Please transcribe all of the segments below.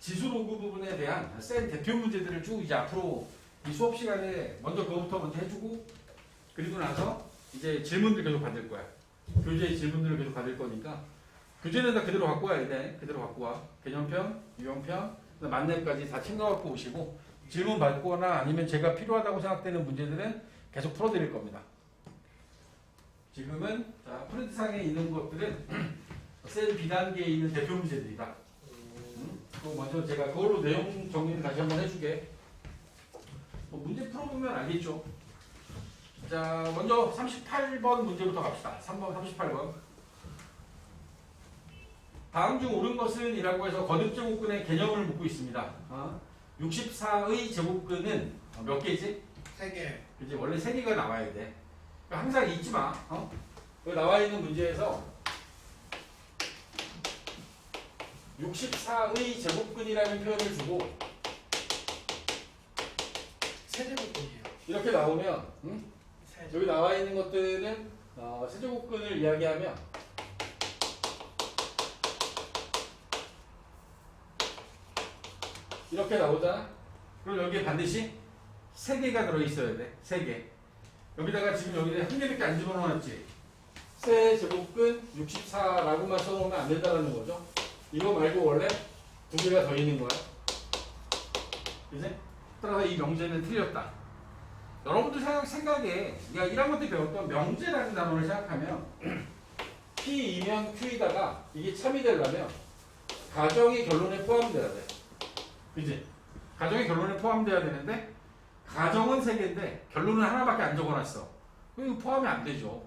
지수로그 부분에 대한 센 대표 문제들을 쭉 이제 앞으로 이 수업 시간에 먼저 그거부터 먼저 해주고, 그리고 나서 이제 질문들 계속 받을 거야. 교재의 질문들을 계속 받을 거니까 교재는 다 그대로 갖고 와야 돼. 그대로 갖고 와. 개념편, 유형편, 만렙까지 다 챙겨 갖고 오시고, 질문 받거나 아니면 제가 필요하다고 생각되는 문제들은 계속 풀어드릴 겁니다. 지금은 자, 프린트상에 있는 것들은 센 비단계에 있는 대표 문제들이다. 또 먼저 제가 그걸로 내용 정리를 다시 한번 해주게. 문제 풀어보면 알겠죠. 자, 먼저 38번 문제부터 갑시다. 3번 38번. 다음 중 옳은 것은 이라고 해서 거듭제곱근의 개념을 묻고 있습니다. 64의 제곱근은 몇 개지? 3개. 그치? 원래 3개가 나와야 돼. 그러니까 항상 잊지 마. 여기 나와 있는 문제에서 64의 제곱근이라는 표현을 주고 세제곱근이에요. 이렇게 나오면 세제곱. 여기 나와 있는 것들은 세제곱근을 이야기하면 이렇게 나오잖아. 그럼 여기에 반드시 3개가 들어있어야 돼. 3개. 여기다가 지금 여기에 한 개밖에 안 집어넣어놨지. 세제곱근 64라고만 써놓으면 안 된다는 거죠. 이거 말고 원래 2개가 더 있는 거야. 그지? 따라서 이 명제는 틀렸다. 여러분들 생각에 우리가 1학년 때 배웠던 명제라는 단어를 생각하면 P2면 Q에다가 이게 참이 되려면 가정이 결론에 포함돼야 돼. 그지? 가정이 결론에 포함돼야 되는데 가정은 3개인데 결론은 하나밖에 안 적어놨어. 그럼 이거 포함이 안 되죠.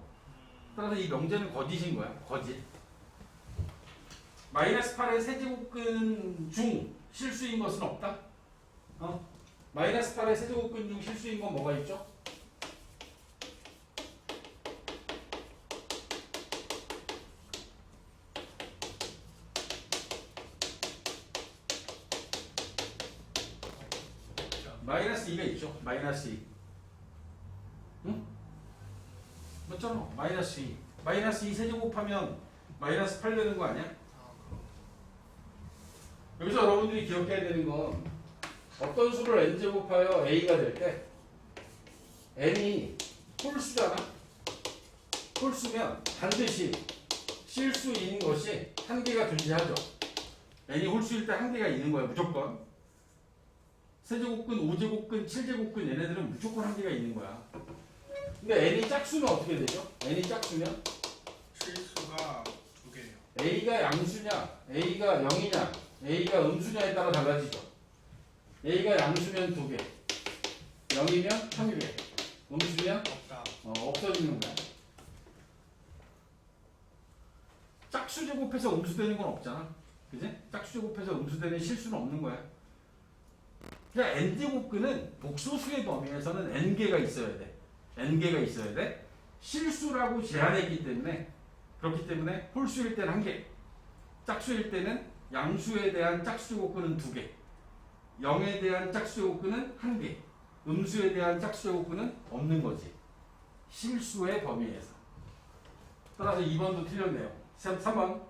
따라서 이 명제는 거짓인 거야. 거짓. 마이너스 8의 세제곱근 중 실수인 것은 없다? 마이너스 8의 세제곱근 중 실수인 건 뭐가 있죠? 마이너스 2가 있죠. 마이너스 2. 응? 맞잖아. 마이너스 2. 마이너스 2 세제곱하면 마이너스 8 되는 거 아니야? 여기서 여러분들이 기억해야 되는 건 어떤 수를 n제곱하여 a가 될 때 n이 홀수잖아. 홀수면 반드시 실수인 것이 한 개가 존재하죠. n이 홀수일 때 한 개가 있는 거야. 무조건. 세제곱근, 5제곱근, 7제곱근 얘네들은 무조건 한 개가 있는 거야. 근데 n이 짝수면 어떻게 되죠? n이 짝수면 실수가 2개예요. a가 양수냐, a가 0이냐, a가 음수냐에 따라 달라지죠. a가 양수면 2개, 0이면 1개, 음수면 없다. 없어지는 거야. 짝수 제곱해서 음수되는 건 없잖아. 그지? 짝수 제곱해서 음수되는 실수는 없는 거야. 그러니까 n제곱근은 복소수의 범위에서는 n개가 있어야 돼. n개가 있어야 돼. 실수라고 제한했기 때문에, 그렇기 때문에 홀수일 때는 1개, 짝수일 때는 양수에 대한 짝수 제곱근은 2개, 0에 대한 짝수 제곱근은 1개, 음수에 대한 짝수 제곱근은 없는 거지. 실수의 범위에서. 따라서 2번도 틀렸네요. 3번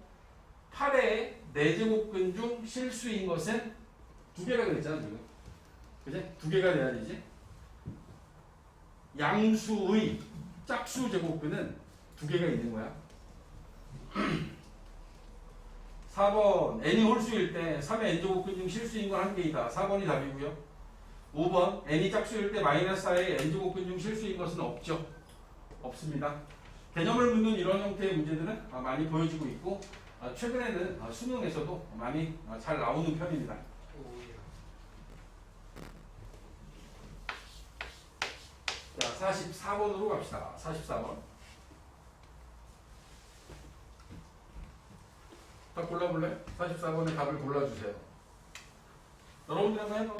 8의 4제곱근 중 실수인 것은 2개가 그랬잖아 지금. 그지? 2개가 돼야 되지. 양수의 짝수 제곱근은 2개가 있는 거야. 4번 n이 홀수일 때 3의 n제곱근 중 실수인 건 1개이다. 4번이 답이고요. 5번 n이 짝수일 때 마이너스 4의 n제곱근 중 실수인 것은 없죠. 없습니다. 개념을 묻는 이런 형태의 문제들은 많이 보여지고 있고 최근에는 수능에서도 많이 잘 나오는 편입니다. 자, 44번으로 갑시다. 44번. 다 골라볼래? 44번의 답을 골라주세요. 여러분들 한번 해봐.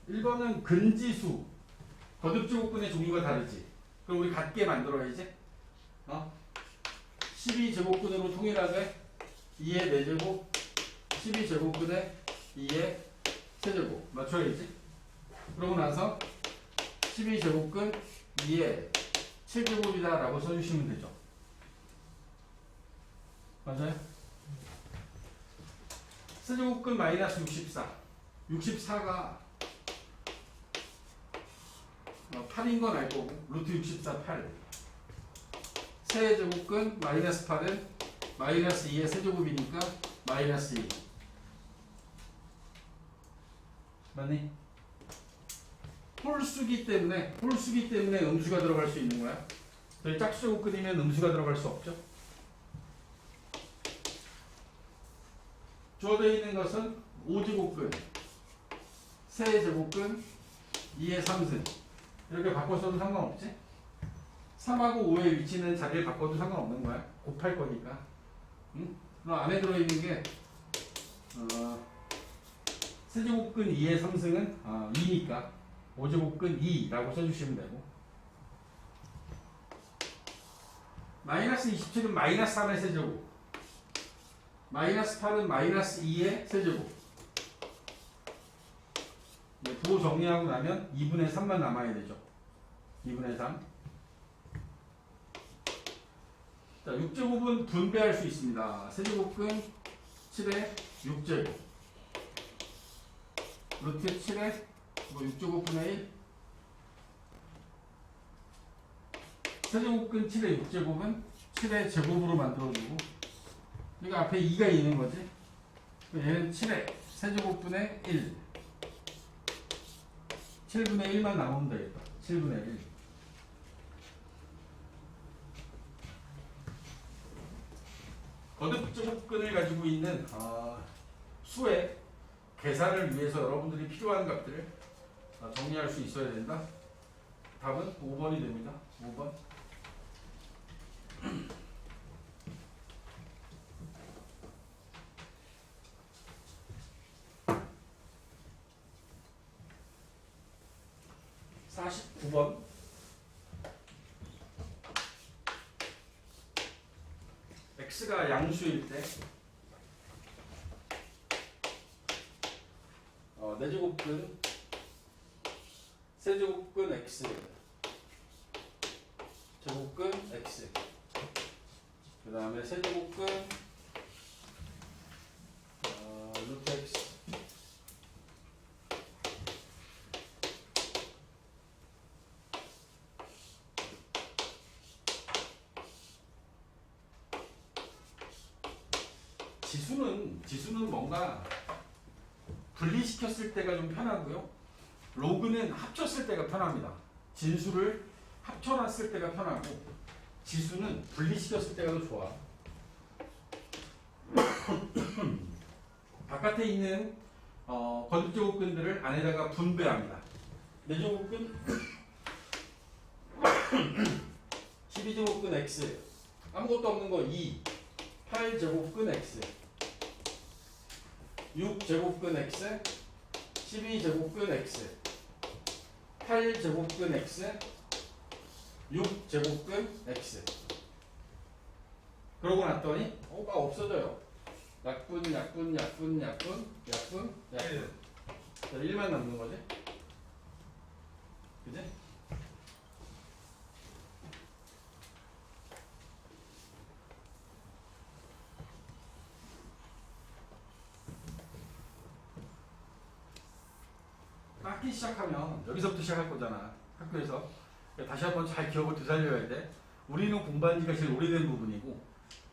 1번은 근지수. 거듭제곱근의 종류가 다르지. 그럼 우리 같게 만들어야지. 12제곱근으로 통일하되 2의 4제곱, 12제곱근에 2의 세제곱 맞춰야지. 그러고 나서 12제곱근 2의 7제곱이다 라고 써주시면 되죠. 맞아요? 세제곱근 마이너스 64. 64가 8인 건 알 거고, 루트 64, 8. 세제곱근 마이너스 8은 마이너스 2의 세제곱이니까 마이너스 2. 맞니? 홀수기 때문에 음수가 들어갈 수 있는 거야. 저희 짝수제곱근이면 음수가 들어갈 수 없죠. 주어져 있는 것은 5제곱근, 세제곱근, 2의 3승. 이렇게 바꿔서도 상관없지? 3하고 5의 위치는 자리를 바꿔도 상관없는 거야. 곱할 거니까. 응? 그럼 안에 들어있는 게 세제곱근 2의 3승은 2니까 5제곱근 2라고 써주시면 되고, 마이너스 27은 마이너스 3의 세제곱, 마이너스 8은 마이너스 2의 세제곱. 부호 정리하고 나면 2분의 3만 남아야 되죠. 2분의 3. 자, 6제곱은 분배할 수 있습니다. 세제곱근 7의 6제곱. 루트 7의 6제곱분의 1. 세제곱근 7의 6제곱은 7의 제곱으로 만들어주고, 그러니까 앞에 2가 있는 거지. 얘는 7의 세제곱분의 1. 7분의 1만 나오면 되겠다. 7분의 1. 거듭제곱근을 가지고 있는 수의 계산을 위해서 여러분들이 필요한 값들을 정리할 수 있어야 된다. 답은 5번이 됩니다. 5번. (49번) x가 양수일 때 4제곱근 세제곱근 x 제곱근 x, 그 다음에 세제곱근 루트 x, 지수는 뭔가 분리시켰을 때가 좀 편하고요. 로그는 합쳤을 때가 편합니다. 진수를 합쳐놨을 때가 편하고, 지수는 분리시켰을 때가 더 좋아. 바깥에 있는 거듭제곱근들을 안에다가 분배합니다. 4제곱근 12제곱근 x, 아무것도 없는 거 2, 8제곱근 x, 6제곱근 x, 12제곱근 x, 8제곱근 x, 6제곱근 x. 그러고 났더니 막 없어져요. 약분. 자, 1만 남는 거지. 그지? 깎기 시작하면 여기서부터 시작할 거잖아. 학교에서. 다시 한번 잘 기억을 되살려야 돼. 우리는 공부한 지가 제일 오래된 부분이고,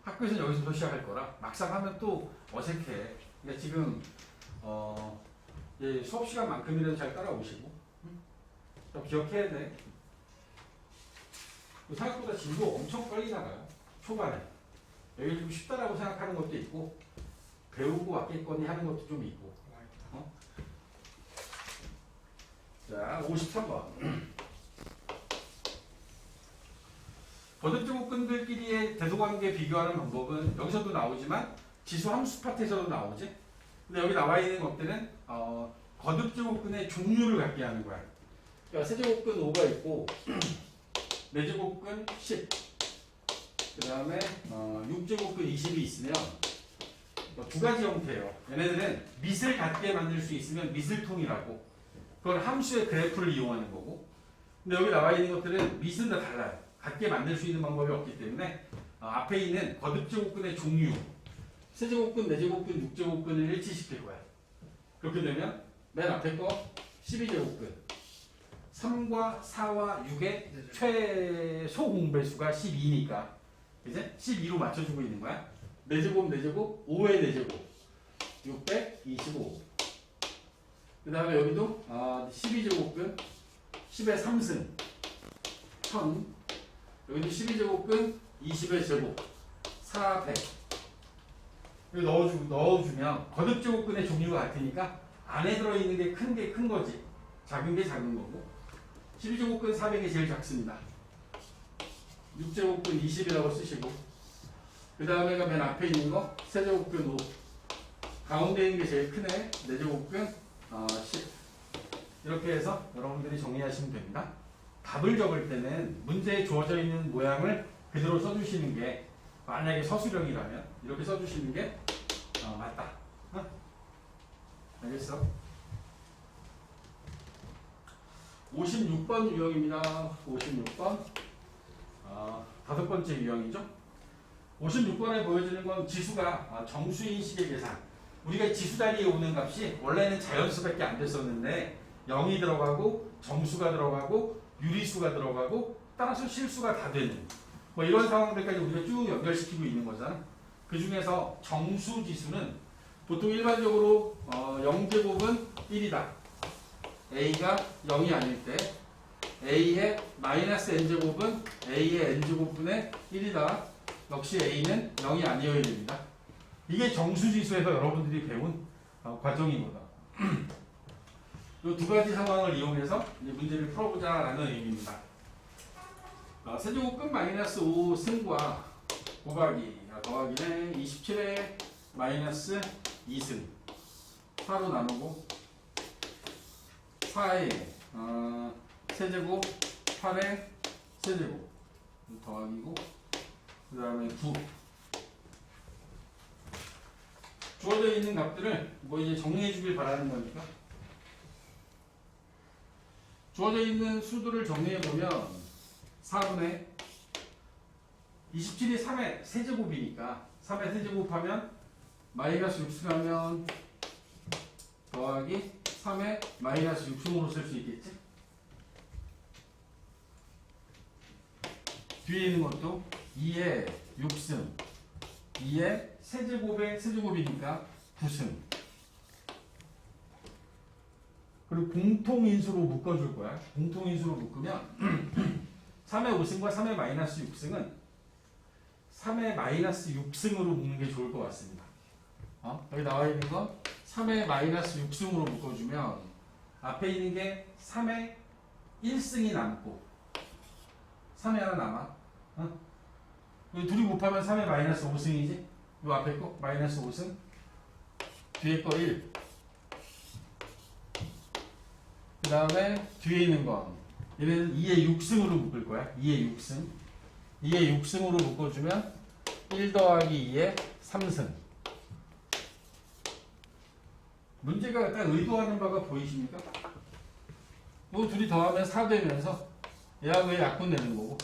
학교에서는 여기서부터 시작할 거라 막상 하면 또 어색해. 그러니까 지금 수업 시간만큼이라도 잘 따라오시고, 또 기억해야 돼. 생각보다 진도 엄청 빨리 나가요. 초반에. 여기 좀 쉽다라고 생각하는 것도 있고, 배우고 왔겠거니 하는 것도 좀 있고. 자, 53번. 거듭제곱근들끼리의 대소관계 비교하는 방법은 여기서도 나오지만 지수 함수 파트에서도 나오지. 근데 여기 나와 있는 것들은 거듭제곱근의 종류를 갖게 하는 거야. 그러니까 세제곱근 5가 있고 네제곱근 10, 그 다음에 6제곱근 20이 있으면 두 가지 형태예요. 얘네들은 밑을 같게 만들 수 있으면 밑을통이라고. 그건 함수의 그래프를 이용하는 거고. 근데 여기 나와 있는 것들은 밑은 다 달라요. 같게 만들 수 있는 방법이 없기 때문에 앞에 있는 거듭제곱근의 종류, 세제곱근, 네제곱근, 6제곱근을 일치시킬 거야. 그렇게 되면 맨 앞에 거 12제곱근 3과 4와 6의 최소 공배수가 12니까 이제 12로 맞춰주고 있는 거야. 4제곱 4제곱 5의 4제곱 625. 그 다음에 여기도 12제곱근 10의 3승 1000. 여기도 12제곱근 20의 제곱 400. 여기 넣어주면 거듭제곱근의 종류가 같으니까 안에 들어있는 게 큰 거지. 작은 게 작은 거고. 12제곱근 400이 제일 작습니다. 6제곱근 20이라고 쓰시고, 그 다음에가 맨 앞에 있는 거 세제곱근 5, 가운데 있는 게 제일 크네. 4제곱근 10. 이렇게 해서 여러분들이 정리하시면 됩니다. 답을 적을 때는 문제에 주어져 있는 모양을 그대로 써주시는 게, 만약에 서술형이라면 이렇게 써주시는 게 맞다. 알겠어? 56번 유형입니다. 56번. 5번째 유형이죠. 56번에 보여지는 건 지수가 정수인식의 계산. 우리가 지수 자리에 오는 값이 원래는 자연수밖에 안 됐었는데 0이 들어가고 정수가 들어가고 유리수가 들어가고 따라서 실수가 다 되는 뭐 이런 상황들까지 우리가 쭉 연결시키고 있는 거잖아. 그 중에서 정수 지수는 보통 일반적으로 0제곱은 1이다. a가 0이 아닐 때 a의 마이너스 n제곱은 a의 n제곱분의 1이다. 역시 a는 0이 아니어야 됩니다. 이게 정수지수에서 여러분들이 배운 과정이거든. 이 두 가지 상황을 이용해서 이제 문제를 풀어보자라는 의미입니다. 세제곱근 마이너스 5승과 곱하기 더하기는 27의 마이너스 2승 4로 나누고 4의 세제곱 8의 세제곱 더하기고 그 다음에 9 주어져 있는 값들을 뭐 이제 정리해 주길 바라는 거니까 주어져 있는 수들을 정리해 보면 4분의 27이 3의 세제곱이니까 3의 세제곱하면 마이너스 6승하면 더하기 3의 마이너스 6승으로 쓸 수 있겠지? 뒤에 있는 것도 2의 6승 2의 세제곱의 세제곱이니까 9승. 그리고 공통인수로 묶어줄 거야. 공통인수로 묶으면 3의 5승과 3의 마이너스 6승은 3의 마이너스 6승으로 묶는 게 좋을 것 같습니다. 여기 나와 있는 거 3의 마이너스 6승으로 묶어주면 앞에 있는 게 3의 1승이 남고 3의 하나 남아. 여기 둘이 곱하면 3의 마이너스 5승이지? 요 앞에 거 마이너스 5승 뒤에 거 1. 그 다음에 뒤에 있는 건 얘는 2의 6승으로 묶을 거야. 2의 6승 2의 6승으로 묶어주면 1 더하기 2의 3승. 문제가 딱 의도하는 바가 보이십니까? 요 둘이 더하면 4 되면서 얘하고 얘 약분 되는 거고,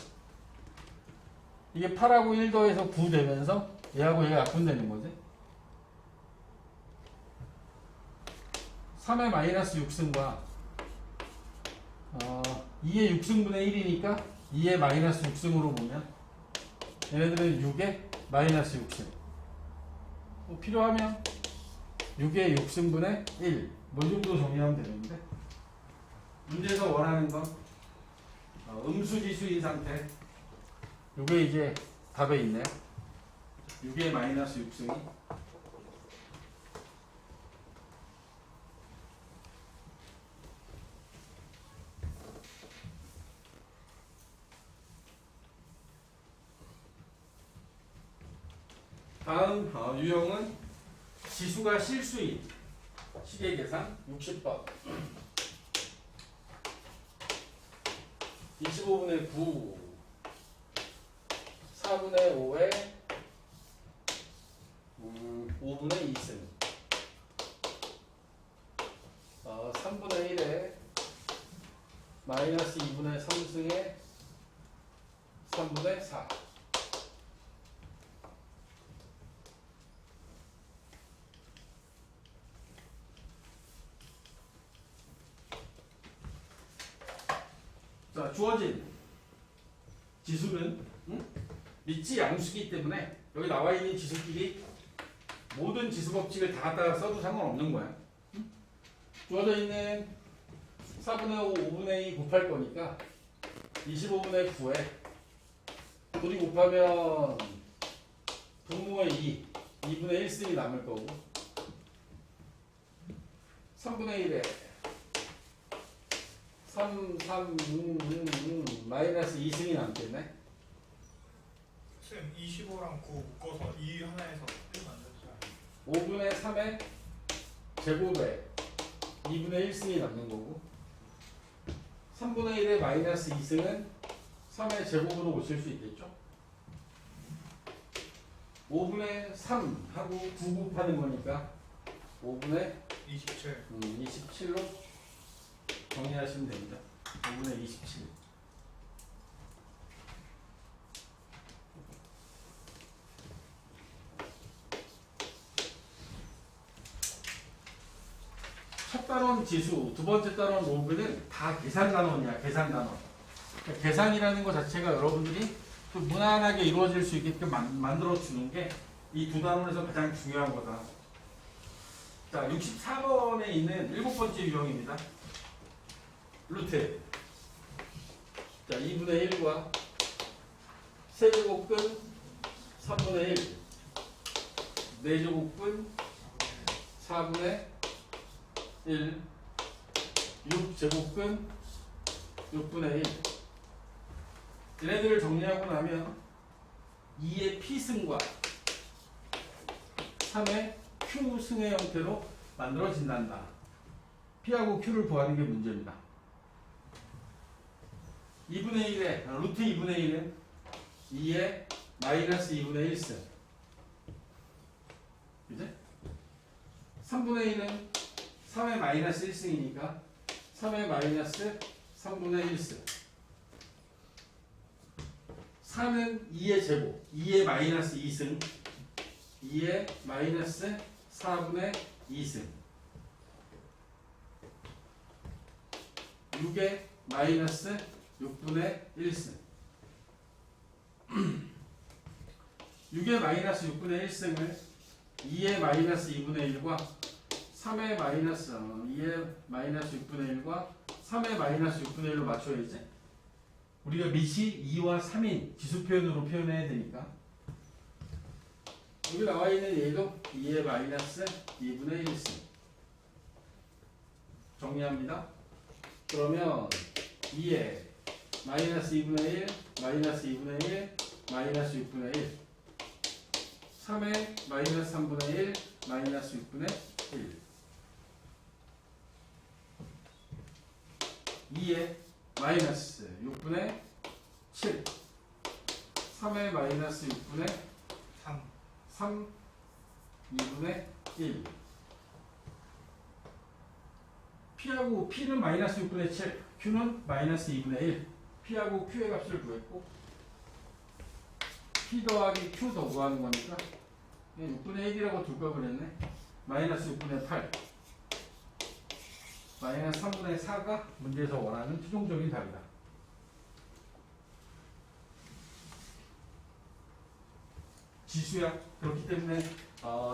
이게 8하고 1 더해서 9 되면서 얘하고 얘가 약분 되는 거지. 3의 마이너스 6승과 2의 6승분의 1이니까 2의 마이너스 6승으로 보면 얘네들은 6의 마이너스 6승. 필요하면 6의 6승분의 1. 뭐 이 정도 정리하면 되는데, 문제에서 원하는 건 음수지수인 상태. 이게 이제 답에 있네요. 6의 마이너스 6승이 다음 유형은 지수가 실수인 시계 계산 60번. 25분의 9, 4분의 5에 5분의 2승, 3분의 1에 마이너스 2분의 3승에 3분의 4. 자, 주어진 지수는 미치 양수기 때문에 여기 나와 있는 지수끼리 모든 지수 법칙을 다 갖다가 써도 상관없는 거야. 주어져 있는 4분의 5, 5분의 2 곱할 거니까 25분의 9에 둘이 곱하면 분모의 2, 2분의 1승이 남을 거고 3분의 1에 3, 마이너스 2승이 남겠네. 쌤 25랑 9 묶어서 이 하나에서 풀면 안 되죠? 5분의 3의 제곱에 2분의 1승이 남는 거고 3분의 1의 마이너스 2승은 3의 제곱으로 고칠 수 있겠죠. 5분의 3하고 9 곱하는 거니까 5분의 27. 27로 정리하시면 됩니다. 5분의 27. 첫 단원 지수, 두 번째 단원 로그는 다 계산 단원이야. 계산 단원. 그러니까 계산이라는 것 자체가 여러분들이 좀 무난하게 이루어질 수 있게끔 만들어 주는 게 이 두 단원에서 가장 중요한 거다. 자, 64번에 있는 7번째 유형입니다. 루트. 자, 2분의 1과 세제곱근 3분의 1, 네제곱근 4분의 1, 6제곱근 6분의 1. 얘네들을 정리하고 나면 2의 P승과 3의 Q승의 형태로 만들어진단다. P하고 Q를 구하는 게 문제입니다. 2분의 1에 루트 2분의 1은 2의 마이너스 2분의 1승. 그지? 3분의 1은 3의 마이너스 1승이니까 3의 마이너스 3분의 1승. 4는 2의 제곱, 2의 마이너스 2승, 2의 마이너스 4분의 2승. 6의 마이너스 6분의 1승. 6의 마이너스 6분의 1승을 2의 마이너스 2분의 1과 3의 마이너스 2의 마이너스 6분의 1과 3의 마이너스 6분의 1로 맞춰야지. 우리가 밑이 2와 3인 지수 표현으로 표현해야 되니까 여기 나와 있는 얘도 2의 마이너스 2분의 1승. 정리합니다. 그러면 2의 마이너스 2분의 1, 마이너스 2분의 1, 마이너스 6분의 1, 3의 마이너스 3분의 1, 마이너스 6분의 1, 2의 마이너스 6분의 7, 3의 마이너스 6분의 3, 2분의 1. P하고 P는 마이너스 6분의 7, Q는 마이너스 2분의 1. P하고 Q의 값을 구했고 P 더하기 Q 더 구하는 거니까 6분의 1이라고 둘 걸 그랬네. 마이너스 6분의 8, 마이너스 3분의 4가 문제에서 원하는 최종적인 답이다. 지수야. 그렇기 때문에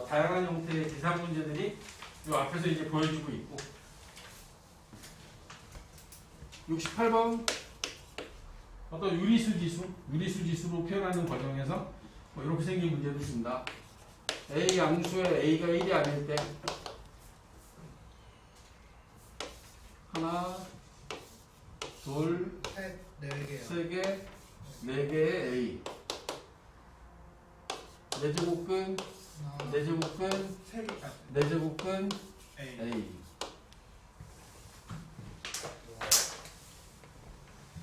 다양한 형태의 계산 문제들이 이 앞에서 이제 보여주고 있고 68번 어떤 유리수 지수로 표현하는 과정에서 뭐 이렇게 생긴 문제도 준다. A 양수에 A가 1이 아닐 때 하나, 둘, 셋, 네 개요. 세 개, 네 개의 A. 네제곱근, 하나, 네제곱근, 세 개까지. 네제곱근, A. A.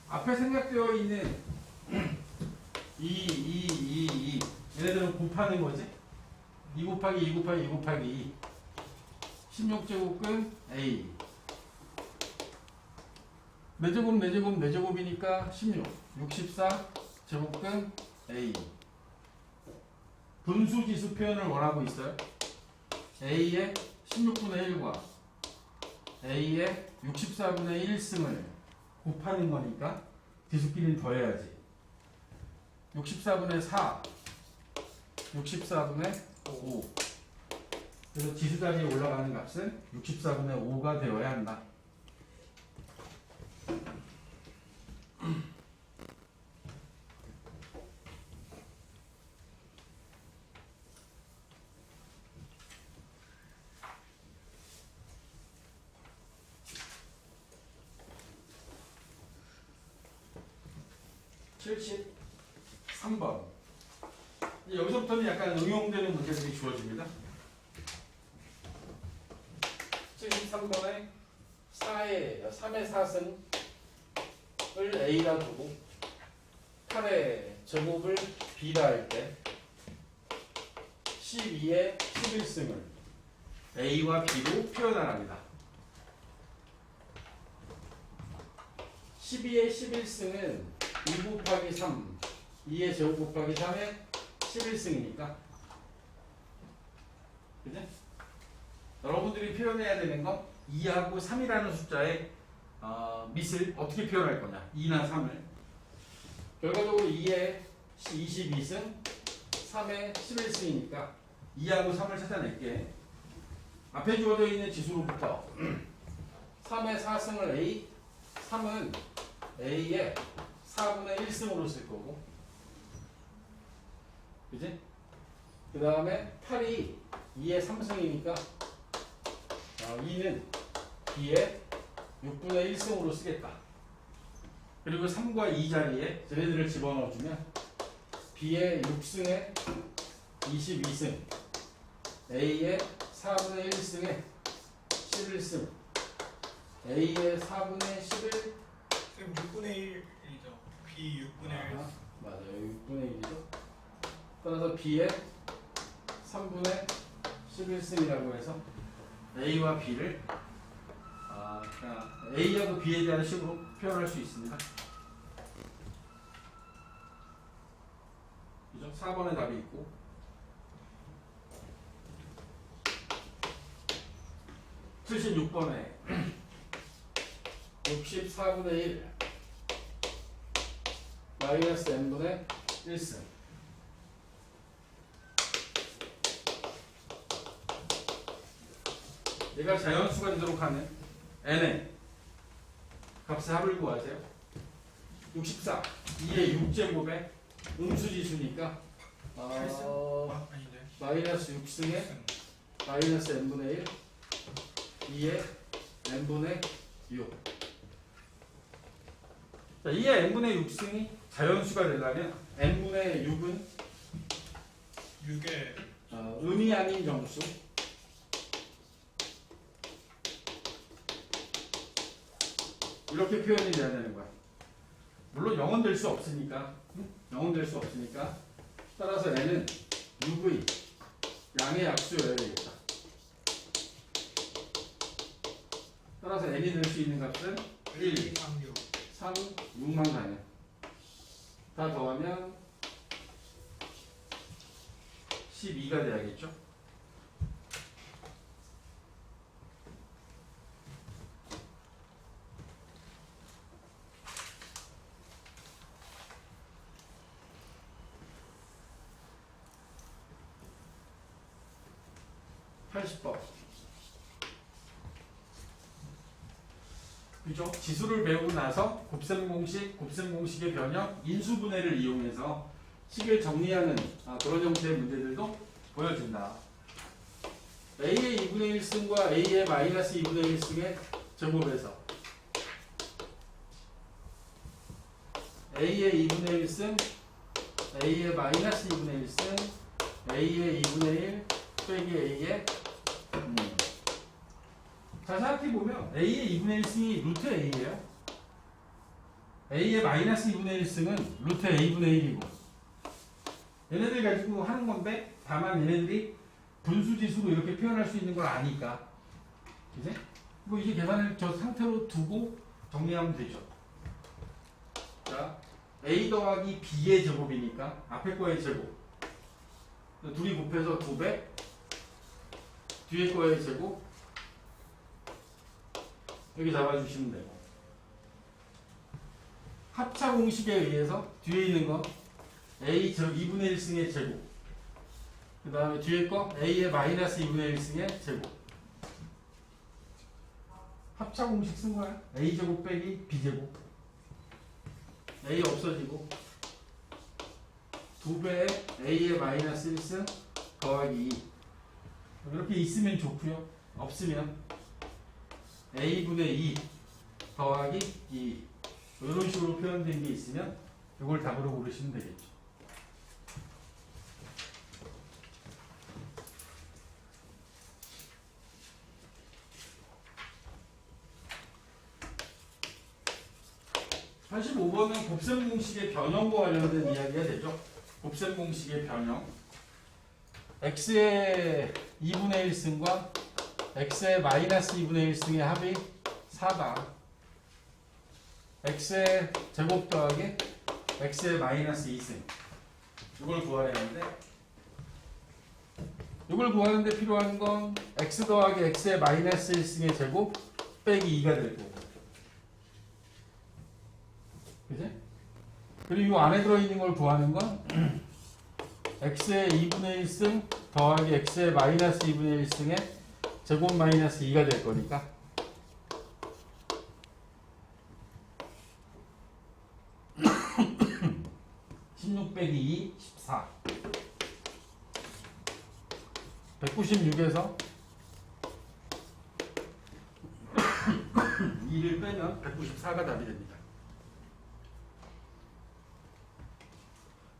앞에 생략되어 있는 2 얘네들은 곱하는 거지? 2 곱하기 2 곱하기 2 곱하기 2 16제곱근 A 매제곱 매제곱 매제곱이니까 16 64 제곱근 A 분수지수 표현을 원하고 있어요. A의 16분의 1과 A의 64분의 1승을 곱하는 거니까 지수끼리는 더해야지. 64분의 4 64분의 5 그래서 지수자리에 올라가는 값은 64분의 5가 되어야 한다. (73번) 여기서부터는 약간 응용되는 문제들이 주어집니다. 73번에 3의 4승을 A라 두고 8의 제곱을 B라 할 때 12의 11승을 A와 B로 표현하랍니다. 12의 11승은 2 곱하기 3 2의 제곱 곱하기 3의 11승이니까 그죠? 여러분들이 표현해야 되는 건 2하고 3이라는 숫자의 밑을 어떻게 표현할 거냐 2나 3을 결과적으로 2의 22승 3의 11승이니까 2하고 3을 찾아낼게. 앞에 주어져 있는 지수로부터 3의 4승을 A 3은 A의 4분의 1승으로 쓸 거고 그지? 그 다음에 8이 2의 3승이니까 2는 B의 6분의 1승으로 쓰겠다. 그리고 3과 2 자리에 쟤네들을 집어넣어주면 B의 6승에 22승 A의 4분의 1승에 11승 A의 4분의 11 지금 6분의 1이죠. B 6분의 1. 맞아요. 6분의 1이죠. 따라서 B의 3분의 11승이라고 해서 A와 B를 그냥 A하고 B에 대한 식으로 표현할 수 있습니다. 그죠? 4번에 답이 있고 76번에 64분의 1 마이너스 n분의 1승 얘가 자연수가 되도록 하는 n의 값의 합을 구하세요. 64 2의 6제곱의 음수지수니까 아닌데. 마이너스 6승에 마이너스 n분의 1 2의 n분의 6 자, 2의 n분의 6승이 자연수가 되려면 n분의 6은 6의 음이 아닌 정수 이렇게 표현이 돼야 되는 거야. 물론 0은 될 수 없으니까 0은 될 수 없으니까 따라서 n은 6의 양의 약수여야 되겠다. 따라서 n이 될 수 있는 값은 1, 3, 6. 3, 6만 가냐. 다 더하면 12가 돼야겠죠. (80번) 그죠? 지수를 배우고 나서 곱셈 공식의 변형, 인수분해를 이용해서 식을 정리하는 그런 형태의 문제들도 보여준다. A의 2분의 1승과 A의 마이너스 2분의 1승의 제곱에서 A의 2분의 1승, A의 마이너스 2분의 1승, A의 2분의 1 빼기 A의 자, 생각해보면 A의 2분의 1승이 루트 A예요. A의 마이너스 2분의 1승은 루트 A분의 1이고 얘네들 가지고 하는 건데 다만 얘네들이 분수지수로 이렇게 표현할 수 있는 걸 아니까 그지? 그리고 이제 계산을 저 상태로 두고 정리하면 되죠. 자, A 더하기 B의 제곱이니까 앞에 거의 제곱 둘이 곱해서 2배 뒤에 거의 제곱 여기 잡아주시면 되고 합차 공식에 의해서 뒤에 있는 거 A 2분의 1승의 제곱 그 다음에 뒤에 거 A의 마이너스 2분의 1승의 제곱 합차 공식 쓴 거야. A제곱 빼기 B제곱 A 없어지고 2배의 A의 마이너스 1승 더하기 2 이렇게 있으면 좋고요. 없으면 A분의 2 더하기 2 이런 식으로 표현된 게 있으면 이걸 답으로 고르시면 되겠죠. 사실 5번은 곱셈 공식의 변형과 관련된 이야기가 되죠. 곱셈 공식의 변형. x의 2분의 1승과 x의 마이너스 2분의 1승의 합이 4다. x의 제곱 더하기 x의 마이너스 2승. 이걸 구하려 하는데 이걸 구하는데 필요한 건 x 더하기 x의 마이너스 1승의 제곱 빼기 2가 될 거고. 그지? 그리고 이 안에 들어있는 걸 구하는 건 x의 2분의 1승 더하기 x의 마이너스 2분의 1승의 제곱 마이너스 2가 될 거니까 16 빼기 2, 14 196에서 2를 빼면 194가 답이 됩니다.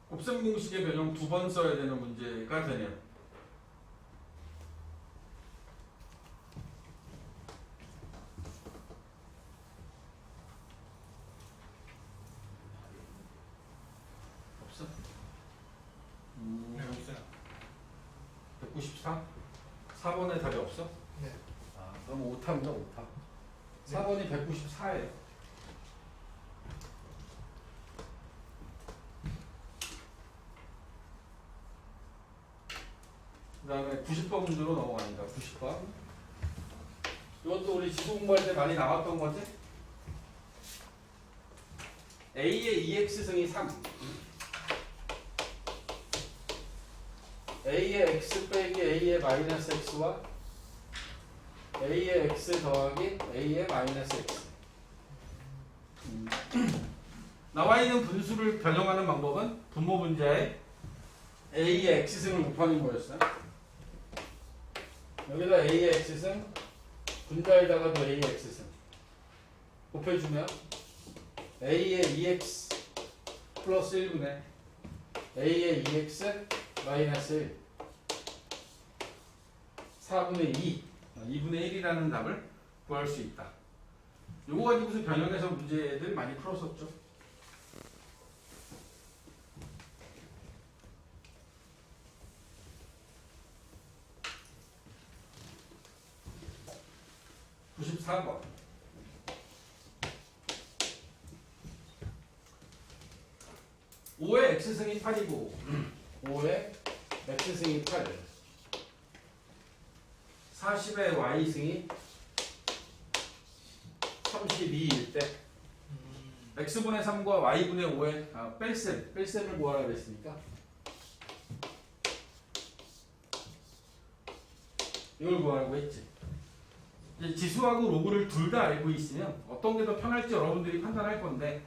곱셈 공식의 변형 2번 써야 되는 문제가 되네요. 없어? 네, 없어요. 194? 4번에 답이 없어? 네. 아, 그럼 5타입니다. 5타. 4번이 194예요. 그 다음에 90번 문제로 넘어갑니다. 90번. 이것도 우리 지수 공부할 때 많이 나왔던 거지? A의 2x승이 3. A의 x 빼기 A의 마이너스 x와 A의 x 더하기 A의 마이너스 x. 나와 있는 분수를 변형하는 방법은 분모 분자에 A의 x승을 곱하는 거였어요. 여기다 A의 x승, 분자에다가도 A의 x승 곱해주면 A의 2x 플러스 1분의 A의 2x 마이너스 1 4분의 2 2분의 1이라는 답을 구할 수 있다. 요거 가지고서 변형해서 문제들 많이 풀었었죠. (94번) 5의 x승이 8이고 5의 x승이 8 40의 y승이 32일 때 x분의 3과 y분의 5의 뺄셈을 구하라 그랬으니까 이걸 구하라고 했지. 지수하고 로그를 둘 다 알고 있으면 어떤 게 더 편할지 여러분들이 판단할 건데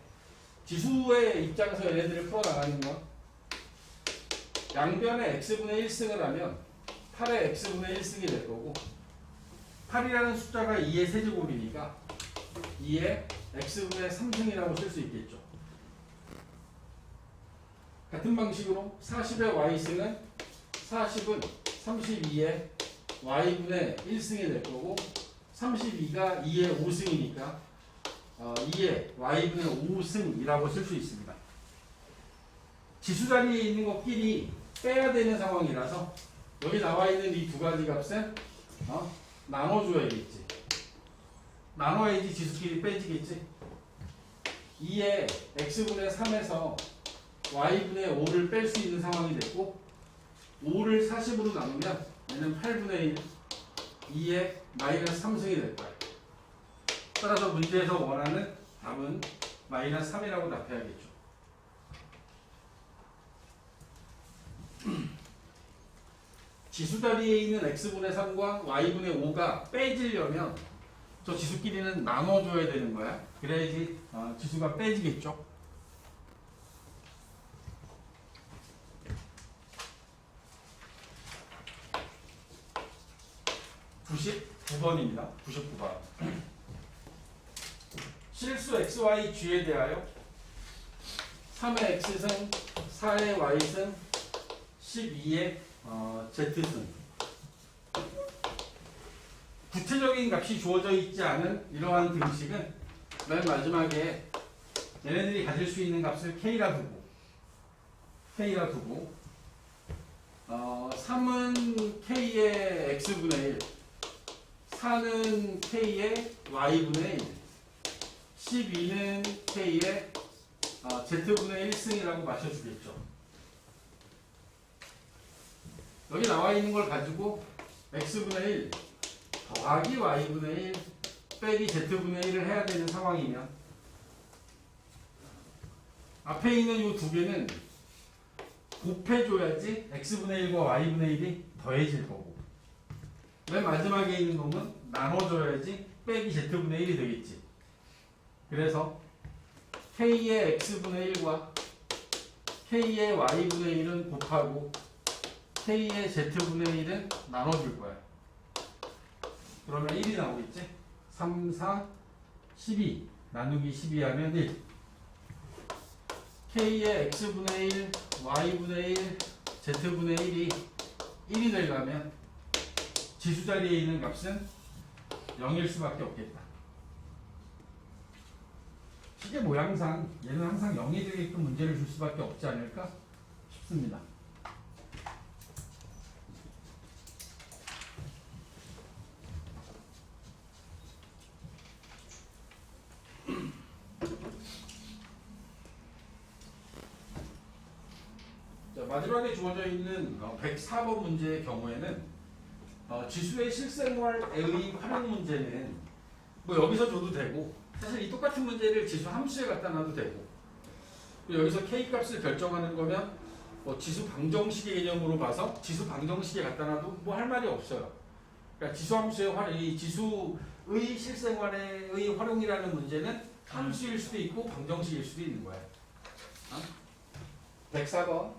지수의 입장에서 얘네들을 풀어나가는 건 양변에 x분의 1승을 하면 8의 x분의 1승이 될 거고 8이라는 숫자가 2의 세제곱이니까 2의 x분의 3승이라고 쓸 수 있겠죠. 같은 방식으로 40의 y승은 40은 32의 y분의 1승이 될 거고 32가 2의 5승이니까 2의 y분의 5승이라고 쓸 수 있습니다. 지수 자리에 있는 것끼리 빼야 되는 상황이라서 여기 나와 있는 이 두 가지 값은 나눠줘야겠지. 나눠야지 지수끼리 빼지겠지. 2의 x분의 3에서 y분의 5를 뺄 수 있는 상황이 됐고 5를 40으로 나누면 얘는 8분의 1 2의 마이너스 3승이 될 거야. 따라서 문제에서 원하는 답은 마이너스 3이라고 답해야겠죠. 지수 자리에 있는 x분의 3과 y분의 5가 빼지려면 저 지수끼리는 나눠줘야 되는 거야. 그래야지 지수가 빼지겠죠. (99번입니다) 99번. 실수 xy g에 대하여 3의 x승 4의 y승 12의 z승. 구체적인 값이 주어져 있지 않은 이러한 등식은 맨 마지막에 얘네들이 가질 수 있는 값을 k라 두고 3은 k의 x분의 1 4는 k의 y분의 1 12는 k의 z분의 1승이라고 맞춰주겠죠. 여기 나와 있는 걸 가지고 x분의 1 더하기 y분의 1 빼기 z분의 1을 해야 되는 상황이면 앞에 있는 이 두 개는 곱해줘야지 x분의 1과 y분의 1이 더해질 거고 맨 마지막에 있는 놈은 나눠줘야지 빼기 z분의 1이 되겠지. 그래서 k의 x분의 1과 k의 y분의 1은 곱하고 k의 z분의 1은 나눠줄 거야. 그러면 1이 나오겠지? 3, 4, 12 나누기 12 하면 1 k의 x분의 1, y분의 1, z분의 1이 1이 되려면 지수 자리에 있는 값은 0일 수밖에 없겠다. 시계 모양상 얘는 항상 0이 되게끔 문제를 줄 수밖에 없지 않을까 싶습니다. 자, 마지막에 주어져 있는 104번 문제의 경우에는 지수의 실생활의 활용 문제는 뭐 여기서 줘도 되고 사실 이 똑같은 문제를 지수 함수에 갖다 놔도 되고 여기서 k 값을 결정하는 거면 뭐 지수 방정식의 개념으로 봐서 지수 방정식에 갖다 놔도 뭐 할 말이 없어요. 그러니까 지수 함수의 활용, 이 지수의 실생활의 활용이라는 문제는 함수일 수도 있고 방정식일 수도 있는 거야. 104번.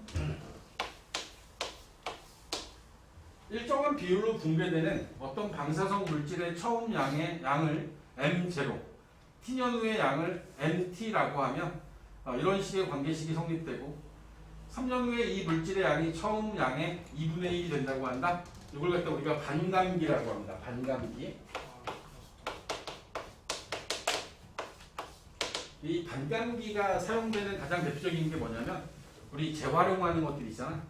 일정한 비율로 분배되는 어떤 방사성 물질의 처음 양을 m0, t년 후의 양을 mt라고 하면 이런 식의 관계식이 성립되고 3년 후에 이 물질의 양이 처음 양의 2분의 1이 된다고 한다. 이걸 갖다 우리가 반감기라고 합니다. 반감기. 이 반감기가 사용되는 가장 대표적인 게 뭐냐면 우리 재활용하는 것들 있잖아.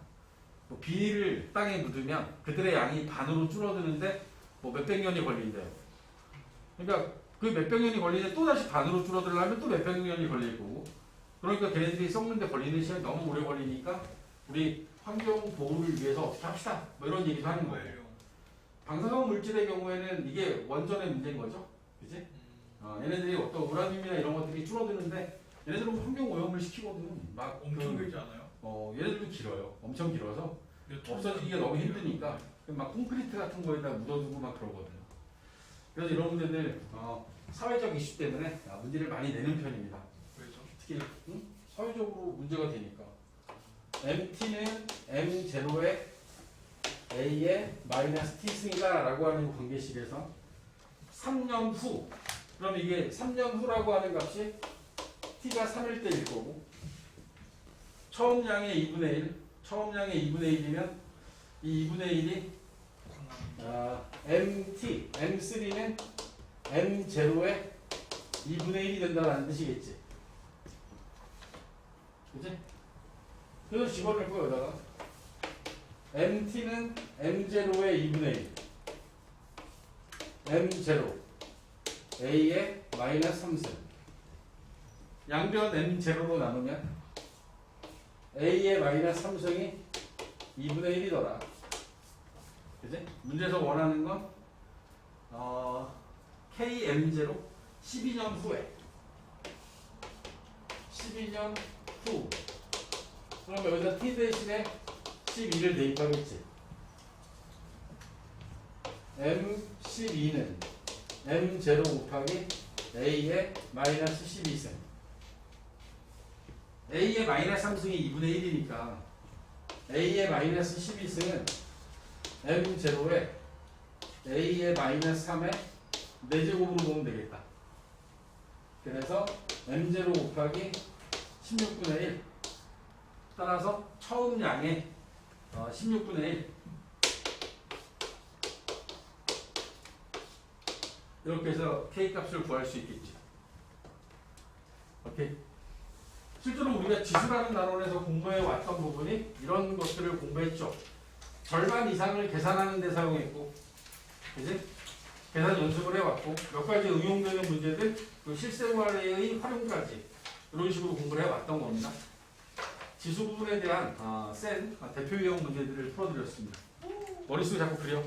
뭐 비닐을 땅에 묻으면 그들의 양이 반으로 줄어드는데 뭐 몇백 년이 걸린대요. 그러니까 그 몇백 년이 걸리는데 또 다시 반으로 줄어들려면 또 몇백 년이 걸릴 거고. 그러니까 걔네들이 썩는데 걸리는 시간이 너무 오래 걸리니까 우리 환경 보호를 위해서 어떻게 합시다. 뭐 이런 얘기도 하는 거예요. 방사성 물질의 경우에는 이게 원전의 문제인 거죠. 그치? 얘네들이 어떤 우라늄이나 이런 것들이 줄어드는데 얘네들은 환경 오염을 시키거든. 막 엄청 길지 않아요? 얘네들도 길어요. 엄청 길어서 몇 없어지기가 너무 힘드니까 막 콘크리트 같은 거에다 묻어두고 막 그러거든요. 그래서 이런 문제들 사회적 이슈 때문에 문제를 많이 내는 편입니다. 왜죠? 특히 사회적으로 문제가 되니까 MT는 M0의 A의 마이너스 T승이다 라고 하는 관계식에서 3년 후 그럼 이게 3년 후라고 하는 값이 T가 3일 때일 거고 처음 양의 2분의 1 처음 양의 2분의 1이면 이 2분의 1이 MT, M3는 m0의 2분의 1이 된다는 뜻이겠지. 그치? 그래서 집어넣을 거야, 여기다가. mt는 m0의 2분의 1. m0. a의 마이너스 3승. 양변 m0로 나누면 a의 마이너스 3승이 2분의 1이더라. 그치? 문제에서 원하는 건 km0 12년 후에 12년 후 그러면 여기다 t 대신에 12를 대입하겠지. m12는 m0 곱하기 a의 마이너스 12승. a의 마이너스 3승이 2분의 1이니까 a의 마이너스 12승은 m0에 a의 마이너스 3의 4제곱으로 보면 되겠다. 그래서 m0 곱하기 16분의 1 따라서 처음 양의 16분의 1 이렇게 해서 K값을 구할 수 있겠죠. 오케이. 실제로 우리가 지수라는 단원에서 공부해 왔던 부분이 이런 것들을 공부했죠. 절반 이상을 계산하는 데 사용했고, 그지? 계산 연습을 해왔고, 몇 가지 응용되는 문제들, 그 실생활의 활용까지 이런 식으로 공부를 해왔던 겁니다. 지수 부분에 대한 센 대표 유형 문제들을 풀어드렸습니다. 머릿속에 자꾸 그려.